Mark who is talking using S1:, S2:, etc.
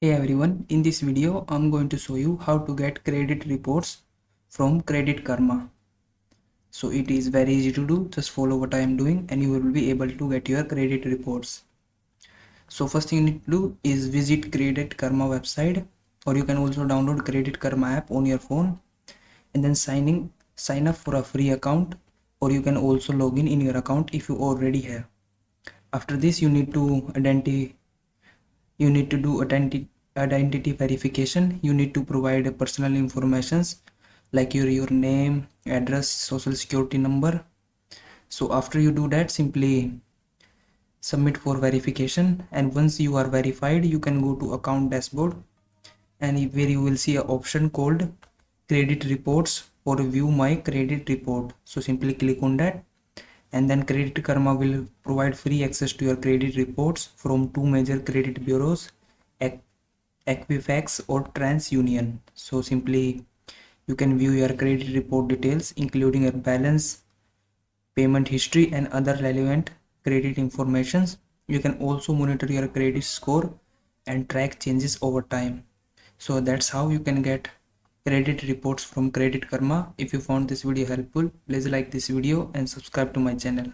S1: Hey everyone, in this video I'm going to show you how to get credit reports from Credit Karma. So it is very easy to do, just follow what I am doing and you will be able to get your credit reports. So first thing you need to do is visit Credit Karma website, or you can also download Credit Karma app on your phone and then sign up for a free account, or you can also log in your account if you already have. After this you need to do identity verification. You need to provide personal informations like your name, address, social security number. So after you do that, simply submit for verification, and once you are verified you can go to account dashboard, and where you will see an option called credit reports or view my credit report. So simply click on that, and then Credit Karma will provide free access to your credit reports from two major credit bureaus, Equifax or TransUnion. So simply you can view your credit report details including your balance, payment history and other relevant credit informations. You can also monitor your credit score and track changes over time. So that's how you can get credit reports from Credit Karma. If you found this video helpful, please like this video and subscribe to my channel.